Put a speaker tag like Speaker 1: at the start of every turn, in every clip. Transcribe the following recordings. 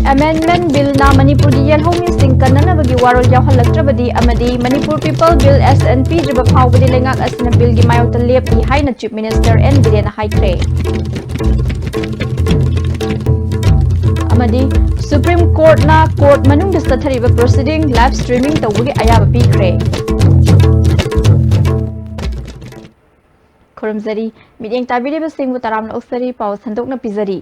Speaker 1: Amendment Bill na Manipur gi yel homi sing kanana bagi warol yawhalakrabadi amadi Manipur People Bill SNP jiba phawbadi lengak asna bill gi mayota lepni haina Chief Minister N Biren haikre amadi Supreme Court na court manung da sathariba proceeding live streaming tawgi ayaba pikre Kurumzari mideng tabiriba singbu taramna uksari paw sandokna pizari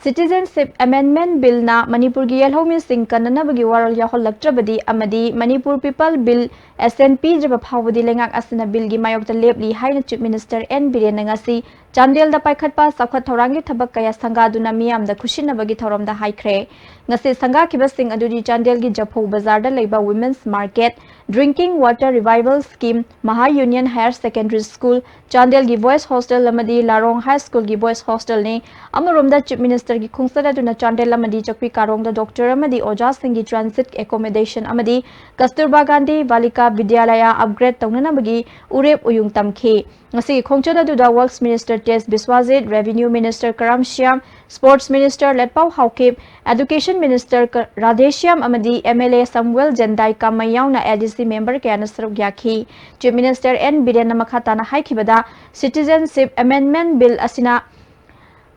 Speaker 1: Citizenship Amendment Bill na Manipur gi yelhomi sing kanana bagi warol yaholakrabadi amadi Manipur People Bill SNP jaba phawbadi lengak asna bill gi mayokta lepli haina Chief Minister N Biren ngasi Chandel da paikhatpa sakhat thorangi thabak kaya sanga duna miyam da khushina bagi thorom da haikre ngasi sanga kiba sing adudi Chandel gi Japho Bazar da leiba Women's Market Drinking Water Revival Scheme Maha Union Higher Secondary School Chandel gi Boys Hostel lamadi Larong High School gi Boys Hostel ne amarom da Chief Minister gi khungsada duna Chandel lamadi chakpi karong da Doctor amadi Oja Singh gi Transit Accommodation amadi Kasturba Gandhi Balika Vidyalaya upgrade tawnana bagi urep uyung tamkhi ngasi khongchada duda Works Minister Tes Biswajit Revenue Minister Karam Shyam Sports Minister Letpau Haukip Education Minister Radheshyam amadi MLA Samuel Jendai Kamayau na ADC member kaya nasruk yakhi Chief Minister N Biren makata na haikibada Citizenship Amendment Bill asina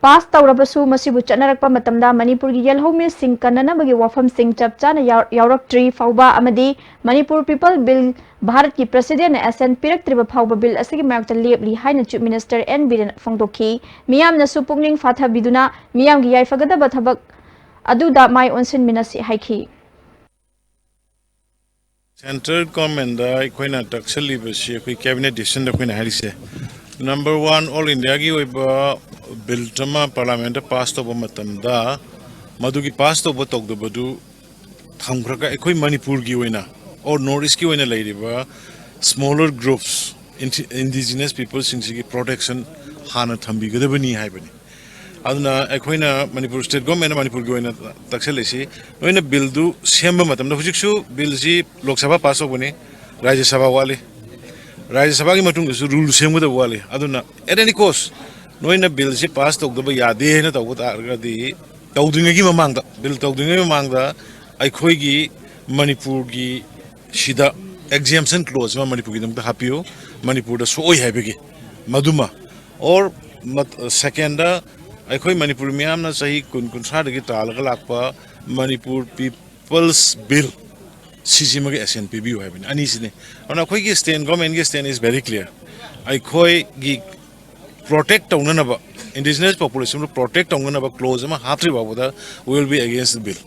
Speaker 1: Pass tawrabasu masibu chanarakpa matamda Manipur gi yelhomi sing kanana bagi wafam sing chapcha na yaurak tree fauba amadi Manipur People Bill Bharat ki President SN Pirak triba fauba bill asigi mayakta lepli haina Chief Minister N Biren fongdokhi miyam na supungning fatha biduna miyam gi yaifagada bathabak aduda mai onsin minasi haiki
Speaker 2: Central government da koina taksali basi koi cabinet decision da koina harise Number 1 all India gi oiba bill tama parliament pass to matamda madu gi pass to botok do badu thamgraka ekoi Manipur gi oina or Northeast ki oina lairiba smaller groups indigenous people singsi protection hana thambi gadabani haibani aduna ekoina Manipur state government Manipur gi oina takselesi oina bill du semba matamda hujiksu bill ji lok sabha pass obani rajya sabha wale Rajya Sabha ki matung su rule same with the wale aduna at any cost noina bill si pass tok da yade na tok ta di tawdinga gi mamangda bill tawdinga mamangda aikhoi gi Manipur gi sida exemption clause ma Manipur gi dam ta hapio Manipur da soi haibegi maduma or second da aikhoi Manipur miyam na sahi kun sa gi talaga lakpa Manipur People's Bill CCM के SNP भी हुआ है बनी अनीस ने और ना कोई की stand government के stand is very clear आई कोई की protect होना ना बा indigenous population को protect होना ना बा clause में हाथ रे बाबू दा will be against the bill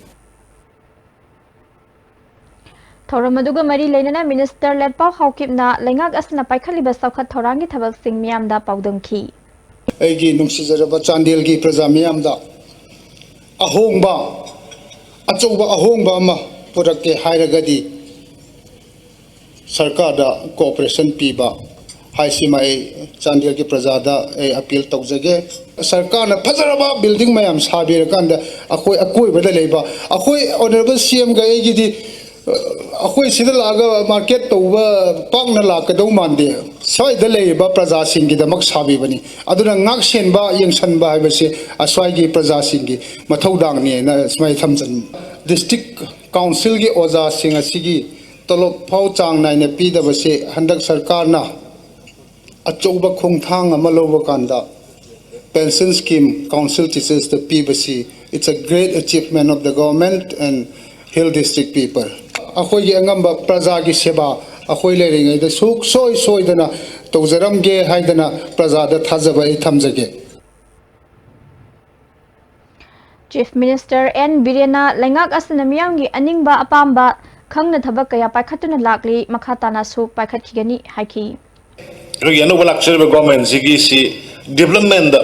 Speaker 1: Thoramaduga Mari Lenana Minister Letpau Haukipna Lengak Asna Paikaliba Saukhat Thorangi Thabak Sing Miam da Paudungki
Speaker 3: Egi Nungsizaraba Chandel gi Praja Miam da Ahongba Achouba Ahongba ma Purake Hairagadi Sarkar da cooperation piba Haisima Chandel ki Prajada appeal tawjage Sarkar na Fazaraba building mayam Sabirakanda Akoi Badaleba Akoi Honorable CM ga gidi Akoi Sidalaga market over Pangna Lakado Mande Sai the Leba Praja Singi the Max Habibani Aduna Nakshen ba Yang Sanba Basi Aswagi Praja Singi Mataudang ni Smai Thamson District Council ki Oza Singh asigi tolop phau chang nai ne pi da base handak sarkar na achouba khongthang ama loba kanda pension scheme council teachers the pi basi it's a great achievement of the government and hill district people akhoi gi angamba praja gi seba akhoi le ringai da suk soi dana tawjaram ge haidana praja da thajaba I thamjage
Speaker 1: Chief Minister N Birena Lengak Asanamiyam gi aningba apamba khangna thabak kaya paikhatuna lakli makhatana su paikhathigani haiki
Speaker 2: Regional Lakshar government sigi si development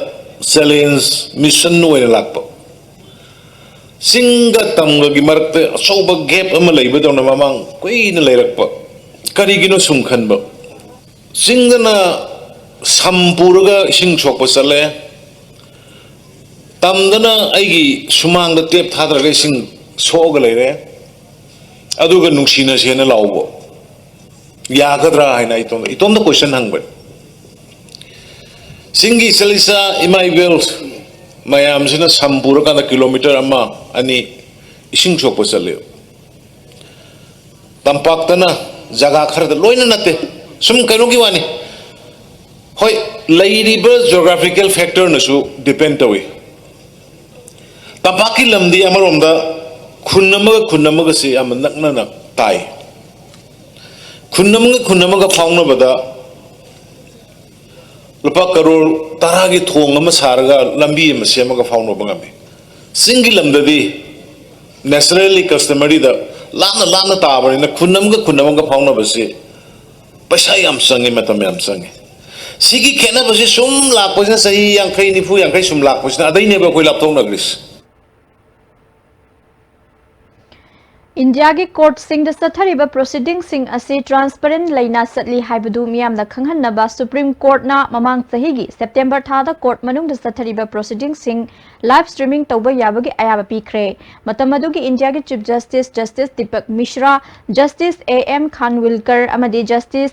Speaker 2: challenge mission no lakpa singa tamga gi marakte soba gap ama leiba dona mamang koina leirakpa karigino sumkhanba singana sampuraga sing chokpa sale Tamdana aigi sumang da tep thadra sing soga leire aduga nungsina sena lawbo yagadra haina iton da question hangba singi salisa imai bel mayam sina sampura kana kilometer ama ani इसिंग सोप चले तंपाक्तना जगह खरद लोइना नते सुम कनो की वानी होय लैरिब geographical factor नसु depend तवे तंपाकी लमदी अमरोमदा खुन्नमग से अम नकना नक ताई खुन्नमग फाउनबदा लुपा करोड़ तरा की थोंग सारगा लंबी सेमग फाउनब गमे सिंगी लमददी नेचुरली कस्टमरी द लाना ताबनी खुन्नमग फाउनब से पैसा याम संगे मतम याम संगे सिगी खेनब से सुम लापसना सही यांखै निफु यांखै सुम लापसना अदैनेब कोई लापथौनग्रिस
Speaker 1: इंडिया की कोर्ट सिंह चथरीब प्रोसीडिंग सिंह असी ट्रांसपेरेंट लेना चली हाइबदु मियामना खंगहन्नबा सुप्रीम कोर्ट ना ममांग चहीगी सेप्टेम्बर थादा कोर्ट मनुंग चथरीब प्रोसीडिंग सिंह लाइव स्ट्रीमिंग तौबा याबगी अयाबा पीखरे मतम अदुगी इंडिया की chief justice Dipak Misra justice AM Khanwilkar अमदी जस्टिस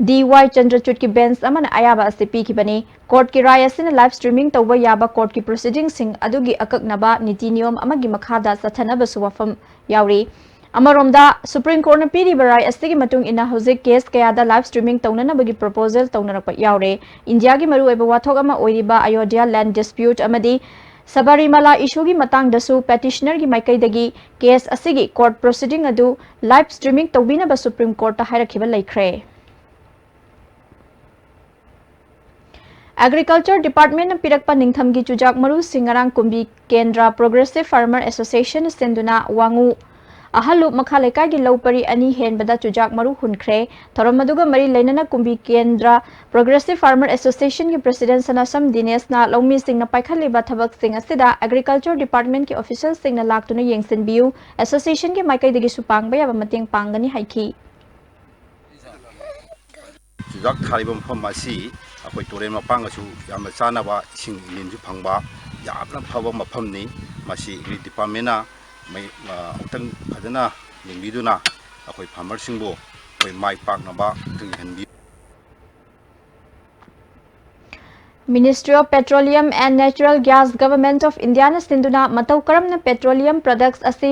Speaker 1: डीवाई चंद्रचूड की बेंच अमना अयाबा असे पीखिबनी कोर्ट की राय असिना लाइव स्ट्रीमिंग तौबा याबा कोर्ट की प्रोसीडिंग सिंह अदुगी अककनबा नीति नियम अमगी मखादा चथनबसु वफम यावरी अमरोमदा सुप्रीम कोर्ट ने पीरिबा राय अस्तिगी मतुंग इना हौजिक केस कयादा लाइव स्ट्रीमिंग तौननबगी प्रपोजल तौनरप यावरे इंडिया की मरुओइबा वाथोक अमा ओइरिबा अयोध्या लैंड डिस्प्यूट अमदी सबरीमला इशूगी मतंगदसु पेटिशनर की माइकैदगी केस असिगी कोर्ट प्रोसीडिंग अदु लाइव स्ट्रीमिंग तौबिनबा सुप्रीम कोर्ट हाइरखिबा लैख्रे एग्रीकल्चर डिपार्टमेंट पिरकपा निंगथम की चुजाक मरु सिंगरांग कुंबी केंद्र प्रोग्रेसिव फार्मर एसोसिएशन सेंदुना वांगू अहलु मखा लेकाई की लौपरी अनि हेनबदा चुजाक मरु हुनख्रे थरमदुगा मरी लेनना कुंबी केंद्र प्रोग्रेसिव फार्मर एसोसिएशन की प्रेसिडेंट सनासम दिनेश ना लौमी सिंह पाइखलिबा थबक सिंह असिदा एग्रीकल्चर डिपार्टमेंट के ऑफिशियल सिंह लाक्तुना येंगसिनबियु एसोसिएशन के माइकैदगी सुपांगबा याबा मतेंग पांगनी हाइखी
Speaker 4: चुजाक थारिबा मफम असी अखोई तोरेन मपांगसु याम चानाबा इसिंग इलिनजु फंगबा यामना फबा मफमनी मसी एग्री डिपार्टमेंट अमतंग फजना निंबिदुना अखोई फार्मर सिंगबो अखोई माइ पाकनबा तुंगहनबी
Speaker 1: Ministry of Petroleum and Natural Gas Government of India na sinduna matau karamna petroleum products asi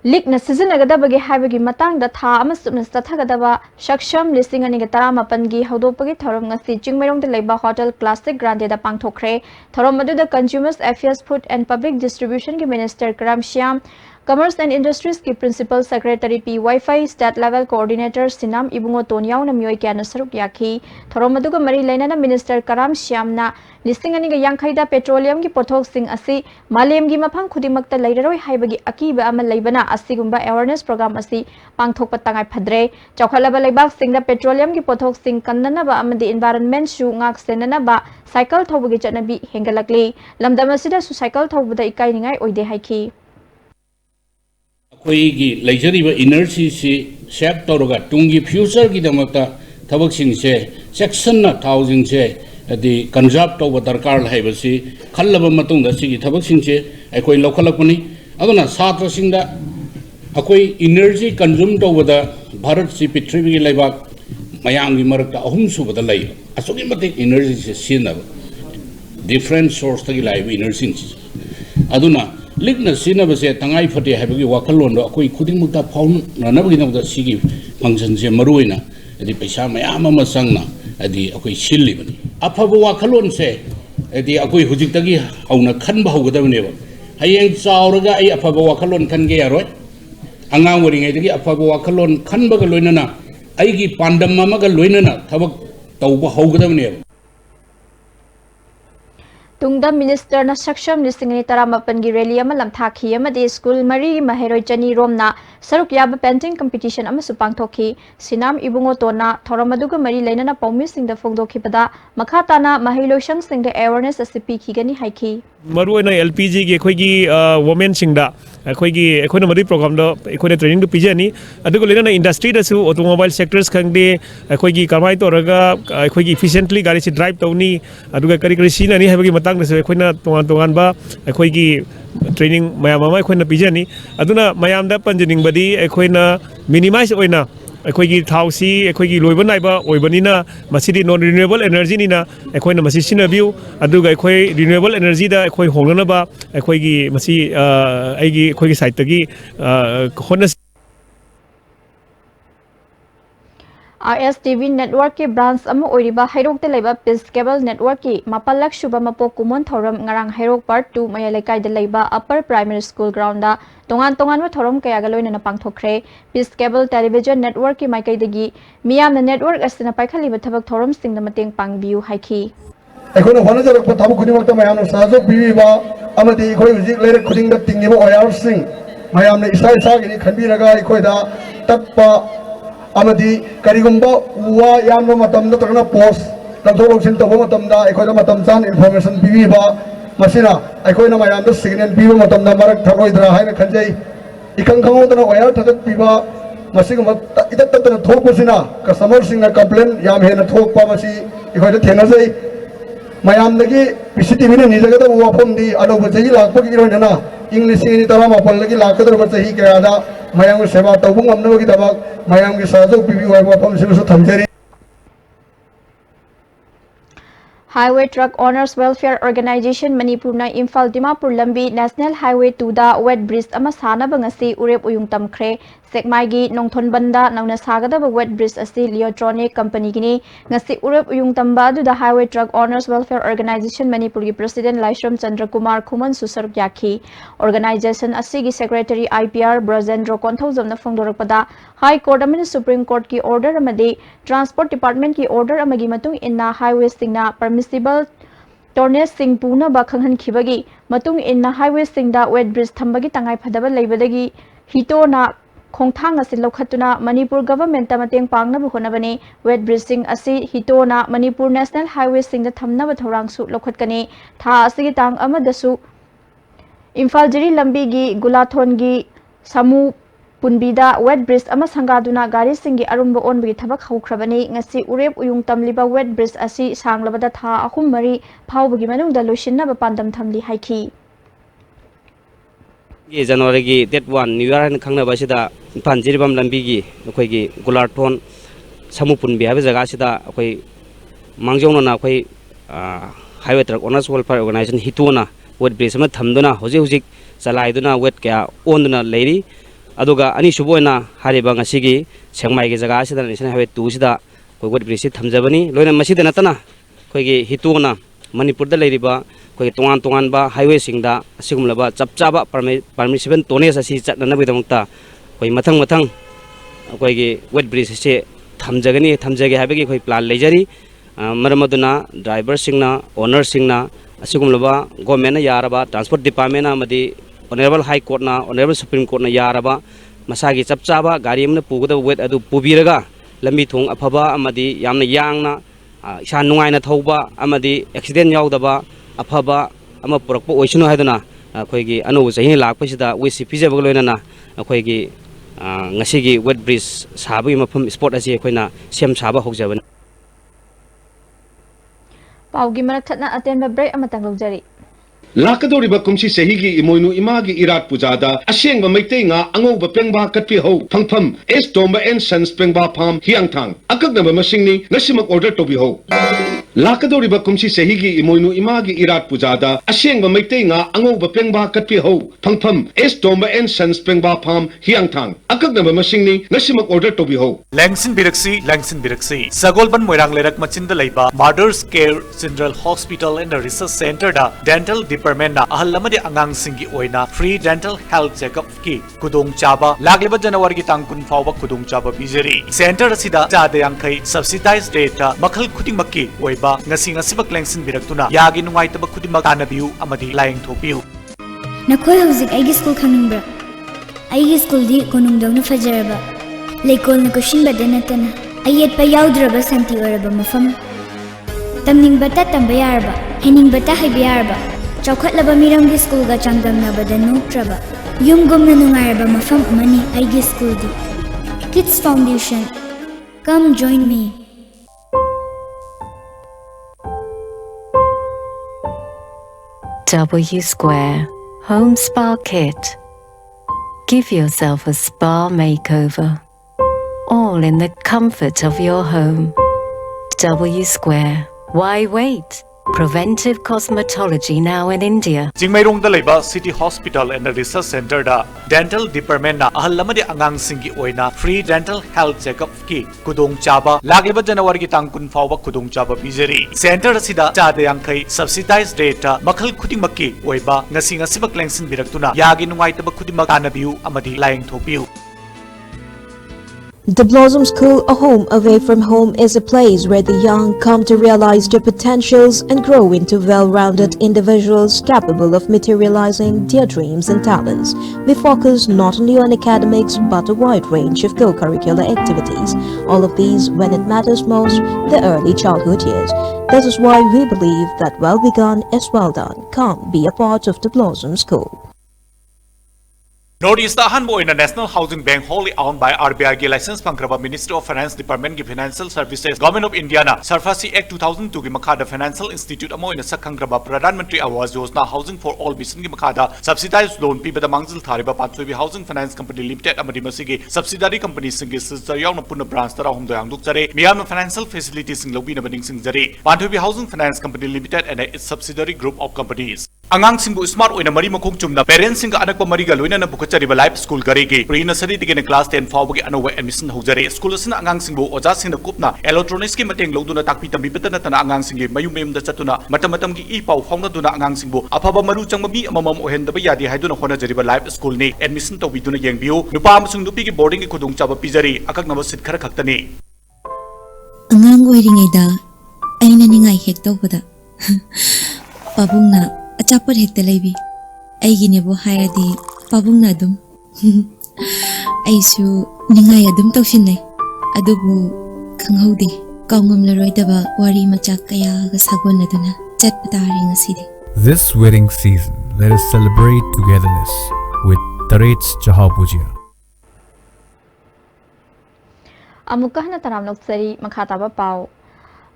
Speaker 1: Likna sizinagadabaги haibagi matangda tha amasupna stathagadaba shaksham listing ani taramapangi haudopagi thorom ngasi chingmairongda leiba hotel classic grande da pangthokre thorom adu the consumers affairs food and public distribution ki minister Karam Shyam Commerce and Industries की Principal Secretary P Wi-Fi State Level Coordinator Sinam Ibungo Tonyao na miyoi kya na saruk yaki thorom adu ka mari laina na Minister Karam Shyam na listing ani ga yangkhaida petroleum ki pothok sing asi malem gi mafang khudimakta leiraroi haibagi akiba ama leibana asigumba awareness program asi pangthok patangai phadre chawkhalaba leibak sing da petroleum ki pothok sing kannana ba amadi environment shu ngak senana ba cycle thobagi chanabi hengalakli lamdam asida su cycle thobada ikai ningai oide haiki
Speaker 5: अखोईगी लेजरीबा energy से save तौरगा तुंगी future की दमकता थबक सिंह से section ना थाउजिंग से अदि कंजर्व तौब दरकार है खल्लब मतुंग दा सिगी थबक सिंह से अखोई लौखलकपनी अदुना छात्र सिंह दा अखोई इनर्जी कंज्यूम तौबदा भारत से पृथ्वी की लेबाक मयांग की मरकता अहुम सुबदा लई असुगी मते इनर्जी से सिनब डिफरेंट सोर्स तगी लाइव इनर्जी अदुना लिखना सिनबसे तंगाई फटे है वाखलों अखोई खुदिमुक्ता फाउननबगिदमक्ता सिगी फंक्शन से मरुइना अदि पैसा मयाम अमा संगना अदि अखोई सिल्लिबनी अफब वाखलों से अदि अखोई हुजिक्तगी हौना खनबा हौगदबनेबा हयेंग चावरगा आई अफब वाखलों खनगे यारोय अंगांग वरिङैदगी अफब वाखलों खनबगा लोइनना आइगी पांडम अमगा लोइनना थबक तौबा हौगदबनेबा
Speaker 1: Tungda Minister na Saksham listing ni taramapan gi rally ama lamthakhi amadi school mari maheroi chani romna saruk yaba painting competition ama supang thokhi sinam ibungo tona thoramaduga mari leina na paumi sing da fogdokhi pada makhata na mahiloshang sing da awareness asipi khigani haiki
Speaker 6: maru na LPG gi khoi gi women sing da khoi gi khoi na mari program do khoi na training do pijani adugo leina na industry da su automobile sectors khangde khoi gi kamai to raga khoi gi efficiently gari si drive tawni aduga kari kari sina ni habagi matang da se khoi na tongan ba khoi gi training mayam ama khoi na pijani aduna mayam da panjining badi khoi na minimize oina ꯑꯩꯈꯣꯏꯒꯤ ꯊꯥꯎꯁꯤ ꯑꯩꯈꯣꯏꯒꯤ ꯂꯣꯏꯕ ꯅꯥꯏꯕ ꯑꯣꯏꯕꯅꯤꯅ ꯃꯁꯤꯗꯤ ꯅꯣꯟ renewable ꯑꯦꯅꯔꯖꯤꯅꯤꯅ ꯑꯩꯈꯣꯏꯅ ꯃꯁꯤ ꯁꯤꯖꯤꯟꯅꯕꯤꯌꯨ ꯑꯗꯨꯒ ꯑꯩꯈꯣꯏ ꯔꯤꯅ꯭ꯌꯨꯑꯦꯕꯜ ꯑꯦꯅꯔꯖꯤꯗ ꯑꯩꯈꯣꯏ ꯍꯣꯡꯅꯅꯕ ꯑꯩꯈꯣꯏꯒꯤ ꯃꯁꯤ ꯑꯩꯈꯣꯏꯒꯤ ꯁꯥꯏꯠꯇꯒꯤ ꯍꯣꯠꯅꯁꯤ
Speaker 1: RSTV network ki branch ama oiriba hairok te leiba Peace Cable network ki mapalak shuba mapok kumon thoram ngarang hairok part 2 mayalekai de leiba upper primary school ground da tongan thoram kaya ga loina na pangthokre Peace Cable television network ki maikai degi miyam na network asina paikhali ba thabak thoram sing na mateng pangbiu haiki
Speaker 7: ꯑꯩꯈꯣꯏꯅ ꯍꯣꯠꯅꯖꯔꯛꯄ ꯊꯕꯛ ꯈꯨꯗꯤꯡꯃꯛꯇ ꯃꯌꯥꯝꯅ ꯁꯍꯖ ꯄꯤꯕꯤꯕ ꯑꯃꯗꯤ ꯑꯩꯈꯣꯏ ꯍꯧꯖꯤꯛ ꯂꯩꯔꯛ ꯈꯨꯗꯤꯡꯗ ꯇꯤꯡꯉꯤꯕ ꯋꯥꯌꯔꯁꯤꯡ ꯃꯌꯥꯝꯅ ꯏꯁꯥ ꯏꯁꯥꯒꯤꯅꯤ ꯈꯟꯕꯤꯔꯒ ꯑꯩꯈꯣꯏꯗ ꯇꯛꯄ ꯑꯃꯗꯤ ꯀꯔꯤꯒꯨꯝꯕ ꯎ ꯋꯥ ꯌꯥꯟꯕ ꯃꯇꯝ ꯅꯠꯇ꯭ꯔꯒꯅ ꯄꯣꯁ ꯂꯧꯊꯣꯛ ꯂꯧꯁꯤꯟ ꯇꯧꯕ ꯃꯇꯝꯗ ꯑꯩꯈꯣꯏꯗ ꯃꯇꯝ ꯆꯥꯅ ꯏꯟꯐꯣꯔꯃꯦꯁꯟ ꯄꯤꯕꯤꯕ ꯃꯁꯤꯅ ꯑꯩꯈꯣꯏꯅ ꯃꯌꯥꯝꯗ ꯁꯤꯒꯅꯦꯜ ꯄꯤꯕ ꯃꯇꯝꯗ ꯃꯔꯛ ꯊꯠꯂꯣꯏꯗ꯭ꯔꯥ ꯍꯥꯏꯅ ꯈꯟꯖꯩ ꯏꯈꯪ ꯈꯪꯍꯧꯗꯅ ꯋꯥꯌꯔ ꯊꯥꯗꯠꯄꯤꯕ ꯃꯁꯤꯒꯨꯝꯕ ꯏꯇꯠ ꯇꯠꯇꯅ ꯊꯣꯛꯄꯁꯤꯅ ꯀꯁꯇꯃꯔꯁꯤꯡꯅ ꯀꯝꯄ꯭ꯂꯦꯟ ꯌꯥꯝ ꯍꯦꯟꯅ ꯊꯣꯛꯄ ꯃꯁꯤ ꯑꯩꯈꯣꯏꯗ ꯊꯦꯡꯅꯖꯩ ꯃꯌꯥꯝꯗꯒꯤ ꯄꯤꯁꯤꯇꯤꯚꯤꯅ ꯅꯤꯖꯒꯗꯕ ꯋꯥꯐꯝꯗꯤ ꯑꯅꯧꯕ ꯆꯍꯤ ꯂꯥꯛꯄꯒꯤ ꯏꯔꯣꯏꯅꯅ ꯏꯪ 2018ꯗꯒꯤ ꯂꯥꯛꯀꯗꯧꯔꯤꯕ ꯆꯍꯤ ꯀꯌꯥꯗ ꯃꯌꯥꯝꯒꯤ ꯁꯦꯕꯥ ꯇꯧꯕ ꯉꯝꯅꯕꯒꯤꯗꯃꯛ ꯃꯌꯥꯝꯒꯤ ꯁꯍꯖꯣꯛ ꯄꯤꯕꯤꯌꯨ ꯍꯥꯏꯕ ꯋꯥꯐꯝꯁꯤꯃꯁꯨ ꯊꯝꯖꯔꯤ
Speaker 1: Highway Truck Owners Welfare Organization Manipur na Imphal Dimapur Lambi National Highway 2 da wet bridge ama sanaba ngasi urep uyung tamkhre Sekmai gi Nongthon Banda nauna sagadaba wet bridge asi Leotronic Company gini ngasi urep uyung tamba adu da Highway Truck Owners Welfare Organization Manipur gi President Laishram Chandra Kumar Khuman susar yakhi organization asi gi Secretary IPR Brajendra Konthojamna phongdorakpada High Court amani Supreme Court ki order amadi Transport Department ki order amagi matung inna highway singna permissible tornades sing puna ba khanghan khibagi matung inna highway singda wet bridge thambagi tangai phadaba leibadagi hito na khongthang asi lokhatuna Manipur government ta mateng pangna bu honabani wet bridge sing asi hito na Manipur National Highway singda thamna ba thorang su lokhatkani tha asigi tang amadasu Imphal Jiri lambi gi Gulathon gi Samu Punbida wet bridge ama sangaduna gari singi arumba onbagi thabak haukrabani ngasi urep uyung tamliba wet bridge asi sanglabada tha ahum mari phawbagi manungda loishinna ba pandam thamli haiki
Speaker 8: January gi date 1 New Year khangna ba sida Panjiribam lambi gi akhoi gi Gulathon Samu Punbi habi jaga sida akhoi mangjongna na akhoi Highway Truck Owners Welfare Organization hituna wet bridge ma thamduna hoji chalaiduna wet kya onduna leiri aduga ani suboina hariba ngasigi Sengmai gi jaga sida National Highway 2 sida koi wet bridge thamjabani loina masida natana koi gi hituna Manipur da leiriba koi tongan ba highway singda asigumlaba chapchaba permission tones asi chatna bidamukta koi mathang koi gi wet bridge se thamjage habegi koi plan lejari maramaduna driver singna owner singna asigumlaba government na yaraba transport department na amadi Honorable High Court na Honorable Supreme Court na yaraba masagi chapchaba gari amna pugada wet adu pubiraga lambi thong afaba amadi yamna yangna isa nungai na thauba amadi accident yaudaba afaba ama purakpa oisunu haiduna akhoi anu jahi lakpasida wisi pijaba loinana akhoi gi ngasigi wet bridge sabagi mafam sport asi akhoina sem saba hogjabani
Speaker 1: Paugi marak thatna atenba break amatang lojari
Speaker 9: Lakadoriba kumsi sehigi imoinu imagi irat pujada asyeng maitei nga angauba pengba katpi ho phangpham es tomba en sans pengba pham hiangthang akaknaba masingni ngasimak order tobi ho Lakadoriba kumsi sehigi imoinu imagi irat pujada asyeng maitei nga angauba pengba katpi ho phangpham es tomba en sans pengba pham hiangthang akaknaba masingni ngasimak order tobi ho
Speaker 10: Langsin Biraksi Sagolban Moirang Lerak Machinda Leiba Mothers Care General Hospital and Research Center da Dental Department na ahal lamadi angang singi oina free dental health checkup ki kudong chaba lagliba January gi tang kun fawba kudong chaba bijari center asida jada yangkai subsidized rate makhal khudimaki oiba ngasi bak Langsin Biraktuna yagi nungai taba khudimak tanabiu amadi laing thopiu
Speaker 11: Nakhoi hauzik aigi school khaningbra aigi school di konungdawna fajaraba leikol na kushin badanatana ayet pa yaudra santi oraba mafam tamning bata tamba yarba hening bata haiba yarba chawkhatlaba miramgi school ga changdamnabada noktraba yumgumna nungairaba mafam amani aigi school di Kids Foundation come join me
Speaker 12: W Square Home Spa Kit. Give yourself a spa makeover. all in the comfort of your home. W Square. Why wait? Preventive cosmetology now in India.
Speaker 10: Jingmairong da leba City Hospital and Research Center da dental department na ahal lamadi angang singi oina free dental health checkup ki kudong chaba lagliba January ki tang kun fawba kudong chaba bijari. Center asida chada yangkai subsidized rate makhal khudimak ki oiba ngasi ngasibak lengsin biraktuna yagi nungaitaba khudimak tanabiu amadi layeng thopiu.
Speaker 13: The Blossom School, a home away from home, is a place where the young come to realize their potentials and grow into well-rounded individuals capable of materializing their dreams and talents. We focus not only on academics but a wide range of co-curricular activities, all of these when it matters most, the early childhood years. That is why we believe that well begun is well done. Come be a part of the Blossom School.
Speaker 10: Northeast Ahanbo in a National Housing Bank wholly owned by RBI ki license pangkraba Ministry of Finance Department ki Financial Services Government of India na Sarfasi Act 2002 ki makada Financial Institute amo in a sakhangraba Pradhan Mantri Awas Yojana Housing for All mission ki makada subsidized loan pi bada mangzil thariba Pansoibi Housing Finance Company Limited amadi masigi subsidiary companies singi sister yauna puna branch tara hum doyang duk jare miyam financial facilities sing lobi na bading sing jare Pansoibi Housing Finance Company Limited and its subsidiary group of companies angang singbu smart oina mari makhong chumna parents sing anakpa mari ga loina na bukachariba live school gari gi pre nursery digin class 10 fawbagi anowa admission hojare school asina angang singbu oja singna kupna electronics ki mateng loduna takpi tambi betana tana angang singi mayum mayum da chatuna matam gi e pau fauna duna angang singbu afaba maru changma mi amamam ohendaba yadi haiduna hona jariba live school ni admission tawiduna yengbiu nupa amasung nupi gi boarding gi khudung chaba pijari akaknaba sit khara khaktani
Speaker 14: angang oiringaida aina ningai hek tawbada pabungna achapar hekta leibi aigine bo hairadi pabungna adum aisu ningai adum tawsinai adubu khanghaude kaungam wari machak kaya ga sagonaduna chatpatari ngasidi.
Speaker 15: This wedding season, let us celebrate togetherness with Taret's Chaha Puja.
Speaker 1: Amukahna taramnok sari makhataba pau.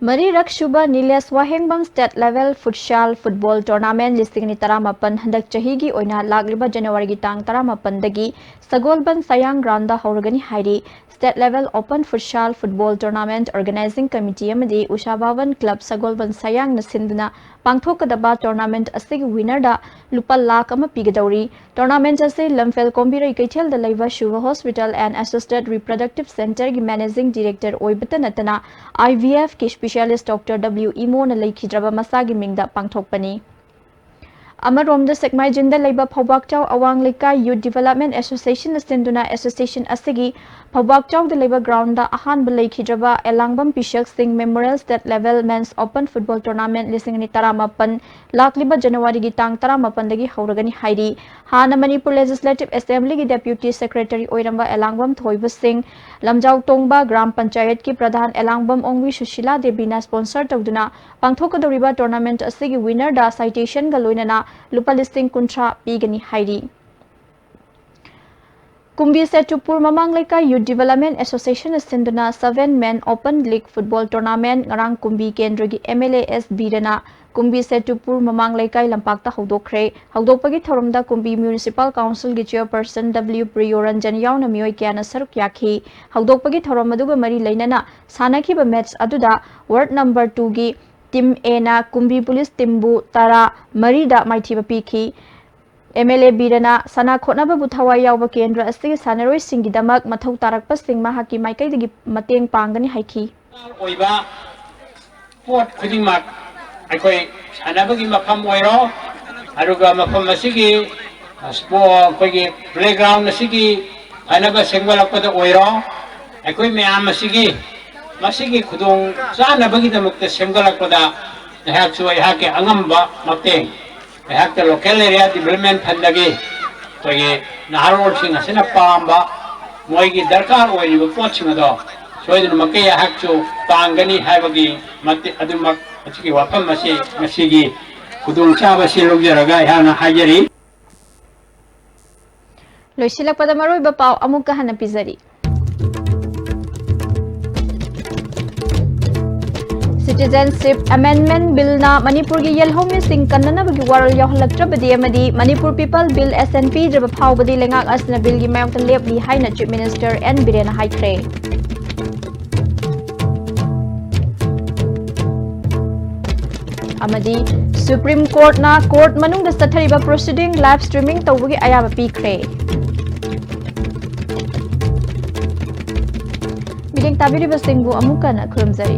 Speaker 1: Mari Rakshuba Niles Wahengbam State Level Futsal Football Tournament listing ni taramapan handak chahigi oina lagliba January gi tang taramapan dagi Sagolban Sayang Ground da horgani hairi State Level Open Futsal Football Tournament Organizing Committee amadi Ushabawan Club Sagolban Sayang na sinduna pangthokadaba tournament asigi winner da lupa lakh ama pigadauri tournament ase Lamfel Kombira Ikaithel da laiva Shuva Hospital and Assisted Reproductive Center gi Managing Director oibata natana IVF ki specialist Dr. W. Imo na laikhidraba masagi mingda pangthokpani Amarom the Sekmai Jinda Labor Pabakchau Awang Lika Youth Development Association Sinduna Association Asigi Pabakchau the Labor Ground da Ahan Balai Kidraba Elangbam Pishak Singh Memorial State Level Men's Open Football Tournament listing ni taramapan lakliba January gi tang taramapan dagi hauragani hairi Hana Manipur Legislative Assembly gi Deputy Secretary Oiramba Elangbam Thoiba Singh Lamjau Tongba Gram Panchayat ki Pradhan Elangbam Ongwi Sushila Debina sponsor tawduna pangthokadoriba tournament asigi winner da citation ga loinana lupa listing kuntra pigani hairi Kumbi Setupur Mamang Leka Youth Development Association sinduna 7-man Open League Football Tournament ngarang Kumbi Kendragi MLAS Bidana Kumbi Setupur Mamang Leka Lampakta Hodokre Hodopagi Thoramda Kumbi Municipal Council gi Chairperson W Priyoranjan Yauna Mioi Kyana Saruk Yakhi Hodopagi Thoramaduga Mari Lainana Sanaki ba match aduda ward number 2 gi Team A na Kumbi Police Timbu Tara Marida Maithiba Piki MLA Bidana Sana Khotnaba Buthawa Yawba Kendra Asigi Sanaroi Singidamak Mathau Tarakpa Singh Mahaki Maikai digi Mateng Pangani Haiki
Speaker 16: Oiba Port Kudimak Akoi Sanabagi Mafam Oiro Aruga Mafam Masigi Sport Kogi Playground Masigi Anaba Singwalapada Oiro Akoi Mayam Masigi Masigi Kudung Sanabagi the Mukta Singwalapada the Haksui Haki Angamba Mateng I have the local area development Pandagi Togi Naharo Sing Asina Pamba Moigi Darkar or you were watching a dog. So in Makaya Hakchu Pangani Havagi Mati Adumak Machiki Wapam Masigi Kudung Chava Silugaraga Hana Hajari
Speaker 1: Loisila Padamaroi Bapau Amuka Hana Pizari Citizenship Amendment Bill na Manipur gi yelhom mi sing kanna bagi waral yahlaktra badi amadi Manipur People Bill SNP jaba phau badi lengak asna bill gi mayam lep li haina Chief Minister N Birena Haikre amadi Supreme Court na court manung da sathariba proceeding live streaming tawagi ayaba pikre Miling tabiriba singbu amuka na khurumjari